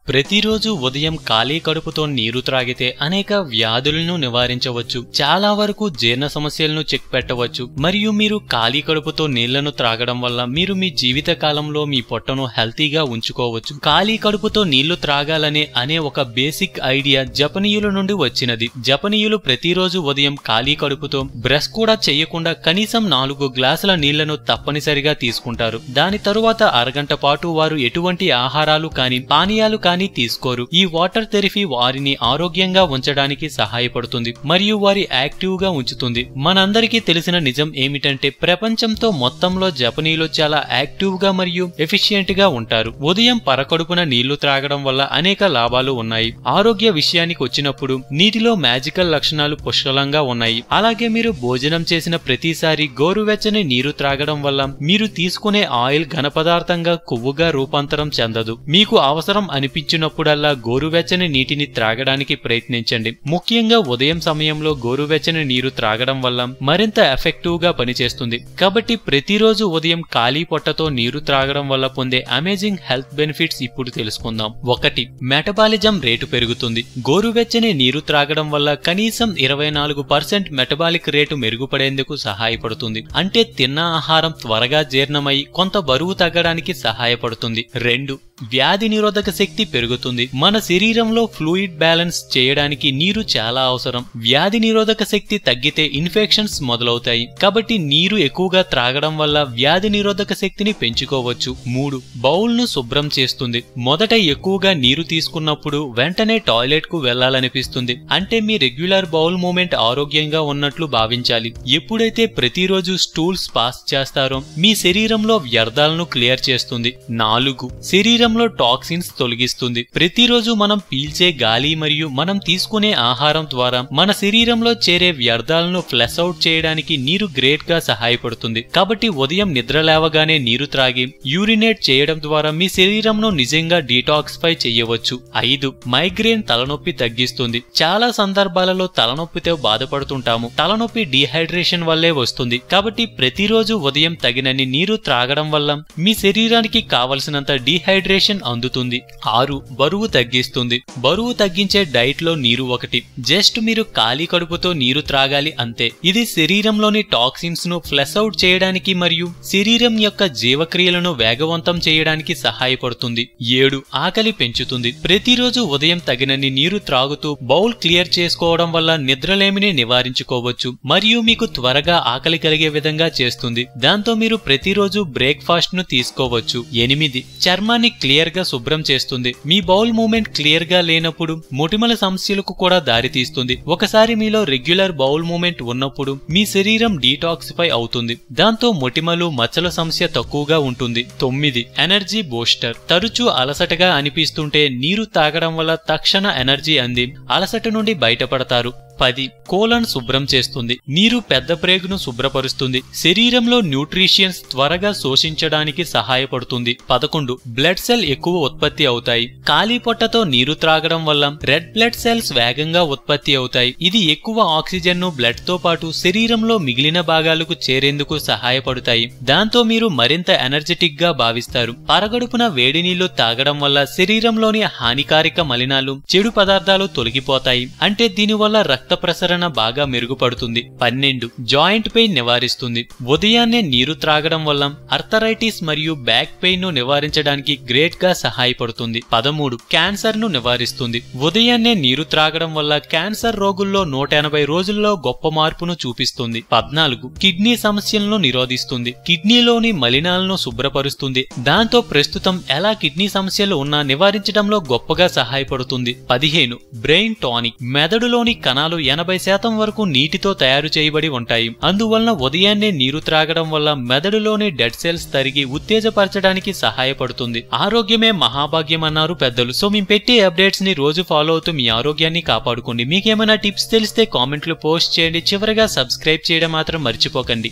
ప్రతిరోజు ఉదయం ఖాళీ కడుపుతో నీరు త్రాగితే అనేక వ్యాధులను నివారించవచ్చు. చాలా వరకు జీర్ణ సమస్యలను చెక్ పెట్టవచ్చు. మరియు మీరు ఖాళీ కడుపుతో నీళ్లను త్రాగడం వల్ల మీరు మీ జీవిత కాలంలో మీ పొట్టను హెల్తీగా ఉంచుకోవచ్చు. ఖాళీ కడుపుతో నీళ్లు త్రాగాలనే ఒక బేసిక్ ఐడియా జపనీయుల నుండి వచ్చినది. జపనీయులు ప్రతిరోజు ఉదయం ఖాళీ కడుపుతో బ్రష్ కూడా చేయకుండా కనీసం 4 గ్లాసుల నీళ్లను తప్పనిసరిగా తీసుకుంటారు. దాని తరువాత అరగంట పాటు వారు ఎటువంటి ఆహారాలు కానీ పానీయాలు కానీ తీసుకోరు. ఈ వాటర్ థెరపీ వారిని ఆరోగ్యంగా ఉంచడానికి సహాయపడుతుంది మరియు వారి యాక్టివ్ గా ఉంచుతుంది. మనందరికీ తెలిసిన నిజం ఏమిటంటే ప్రపంచంతో మొత్తంలో జపనీయులు చాలా యాక్టివ్ గా మరియు ఎఫిషియెంట్ గా ఉంటారు. ఉదయం పరకడుపున నీళ్లు త్రాగడం వల్ల అనేక లాభాలు ఉన్నాయి. ఆరోగ్య విషయానికి వచ్చినప్పుడు నీటిలో మ్యాజికల్ లక్షణాలు పుష్కలంగా ఉన్నాయి. అలాగే మీరు భోజనం చేసిన ప్రతిసారి గోరువెచ్చని నీరు త్రాగడం వల్ల మీరు తీసుకునే ఆయిల్ ఘన పదార్థంగా కొవ్వుగా రూపాంతరం చెందదు. మీకు అవసరం అనిపించినప్పుడల్లా గోరువెచ్చని నీటిని త్రాగడానికి ప్రయత్నించండి. ముఖ్యంగా ఉదయం సమయంలో గోరువెచ్చని నీరు త్రాగడం వల్ల మరింత ఎఫెక్టివ్ గా పనిచేస్తుంది. కాబట్టి ప్రతిరోజు ఉదయం ఖాళీ పొట్టతో నీరు త్రాగడం వల్ల పొందే అమేజింగ్ హెల్త్ బెనిఫిట్స్ ఇప్పుడు తెలుసుకుందాం. 1. మెటబాలిజం రేటు పెరుగుతుంది. గోరువెచ్చని నీరు త్రాగడం వల్ల కనీసం 24% మెటబాలిక్ రేటు మెరుగుపడేందుకు సహాయపడుతుంది. అంటే తిన్న ఆహారం త్వరగా జీర్ణమై కొంత బరువు తగ్గడానికి సహాయపడుతుంది. 2. వ్యాధి నిరోధక శక్తి పెరుగుతుంది. మన శరీరంలో ఫ్లూయిడ్ బ్యాలెన్స్ చేయడానికి నీరు చాలా అవసరం. వ్యాధి నిరోధక శక్తి తగ్గితే ఇన్ఫెక్షన్స్ మొదలవుతాయి. కాబట్టి నీరు ఎక్కువగా త్రాగడం వల్ల వ్యాధి నిరోధక శక్తిని పెంచుకోవచ్చు. 3. బౌల్ ను శుభ్రం చేస్తుంది. మొదట ఎక్కువగా నీరు తీసుకున్నప్పుడు వెంటనే టాయిలెట్ కు వెళ్లాలనిపిస్తుంది. అంటే మీ రెగ్యులర్ బౌల్ మూమెంట్ ఆరోగ్యంగా ఉన్నట్లు భావించాలి. ఎప్పుడైతే ప్రతిరోజు స్టూల్స్ పాస్ చేస్తారో మీ శరీరంలో వ్యర్థాలను క్లియర్ చేస్తుంది. 4. శరీరంలో టాక్సిన్స్ తొలగిస్తుంది. ప్రతిరోజు మనం పీల్చే గాలి మరియు మనం తీసుకునే ఆహారం ద్వారా మన శరీరంలో చేరే వ్యర్థాలను ఫ్లష్ అవుట్ చేయడానికి నీరు గ్రేట్ గా సహాయపడుతుంది. కాబట్టి ఉదయం నిద్ర లేవగానే నీరు త్రాగి యూరినేట్ చేయడం ద్వారా మీ శరీరంను నిజంగా డీటాక్సిఫై చేయవచ్చు. 5. మైగ్రేన్ తలనొప్పి తగ్గిస్తుంది. చాలా సందర్భాలలో తలనొప్పితో బాధపడుతుంటాము. తలనొప్పి డీహైడ్రేషన్ వల్లే వస్తుంది. కాబట్టి ప్రతిరోజు ఉదయం తగినన్ని నీరు త్రాగడం వల్ల మీ శరీరానికి కావలసినంత డీహైడ్రేషన్ అందుతుంది. 6. బరువు తగ్గిస్తుంది. బరువు తగ్గించే డైట్ లో నీరు ఒకటి. జస్ట్ మీరు ఖాళీ కడుపుతో నీరు త్రాగాలి అంతే. ఇది శరీరంలోని టాక్సిన్స్ ను ఫ్లష్ అవుట్ చేయడానికి మరియు శరీరం యొక్క జీవక్రియలను వేగవంతం చేయడానికి సహాయపడుతుంది. 7. ఆకలి పెంచుతుంది. ప్రతిరోజు ఉదయం తగినన్ని నీరు త్రాగుతూ బౌల్ క్లియర్ చేసుకోవడం వల్ల నిద్రలేమిని నివారించుకోవచ్చు మరియు మీకు త్వరగా ఆకలి కలిగే విధంగా చేస్తుంది. దాంతో మీరు ప్రతిరోజు బ్రేక్ఫాస్ట్ ను తీసుకోవచ్చు. 8. చర్మాన్ని క్లియర్ గా శుభ్రం చేస్తుంది. మీ బౌల్ మూమెంట్ క్లియర్ గా లేనప్పుడు మొటిమల సమస్యలకు కూడా దారితీస్తుంది. ఒకసారి మీలో రెగ్యులర్ బౌల్ మూమెంట్ ఉన్నప్పుడు మీ శరీరం డీటాక్సిఫై అవుతుంది. దాంతో మొటిమలు మచ్చల సమస్య తక్కువగా ఉంటుంది. 9. Energy booster. తరచూ అలసటగా అనిపిస్తుంటే నీరు తాగడం వల్ల తక్షణ ఎనర్జీ అంది అలసట నుండి బయటపడతారు. 10. కోలన్ శుభ్రం చేస్తుంది. నీరు పెద్ద ప్రేగును శుభ్రపరుస్తుంది. శరీరంలో న్యూట్రిషియన్స్ త్వరగా శోషించడానికి సహాయపడుతుంది. 11. బ్లడ్ సెల్ ఎక్కువ ఉత్పత్తి అవుతాయి. ఖాళీ పొట్టతో నీరు త్రాగడం వల్ల రెడ్ బ్లడ్ సెల్స్ వేగంగా ఉత్పత్తి అవుతాయి. ఇది ఎక్కువ ఆక్సిజన్ ను బ్లడ్ తో పాటు శరీరంలో మిగిలిన భాగాలకు చేరేందుకు సహాయపడతాయి. దాంతో మీరు మరింత ఎనర్జెటిక్ గా భావిస్తారు. పరగడుపున వేడి నీళ్లు తాగడం వల్ల శరీరంలోని హానికారక మలినాలు చెడు పదార్థాలు తొలగిపోతాయి. అంటే దీనివల్ల రక్త ప్రసరణ బాగా మెరుగుపడుతుంది. 12. జాయింట్ పెయిన్ నివారిస్తుంది. ఉదయాన్నే నీరు త్రాగడం వల్ల అర్థరైటిస్ మరియు బ్యాక్ పెయిన్ ను నివారించడానికి గ్రేట్ గా సహాయపడుతుంది. 13. క్యాన్సర్ ను నివారిస్తుంది. ఉదయాన్నే నీరు త్రాగడం వల్ల క్యాన్సర్ రోగుల్లో 180 రోజుల్లో గొప్ప మార్పును చూపిస్తుంది. 14. కిడ్నీ సమస్యలను నిరోధిస్తుంది. కిడ్నీలోని మలినాలను శుభ్రపరుస్తుంది. దాంతో ప్రస్తుతం ఎలా కిడ్నీ సమస్యలు ఉన్నా నివారించడంలో గొప్పగా సహాయపడుతుంది. 15. Brain tonic. మెదడులోని కణాలు 80% వరకు నీటితో తయారు చేయబడి ఉంటాయి. అందువలన ఉదయాన్నే నీరు త్రాగడం వల్ల మెదడులోని డెడ్ సెల్స్ తరిగి ఉత్తేజపరచడానికి సహాయపడుతుంది. ఆరోగ్యమే మహాభాగ్యం అన్నారు పెద్దలు. సో మేము పెట్టే అప్డేట్స్ ని రోజు ఫాలో అవుతూ మీ ఆరోగ్యాన్ని కాపాడుకోండి. మీకేమైనా టిప్స్ తెలిస్తే కామెంట్లు పోస్ట్ చేయండి. చివరగా సబ్స్క్రైబ్ చేయడం మాత్రం మర్చిపోకండి.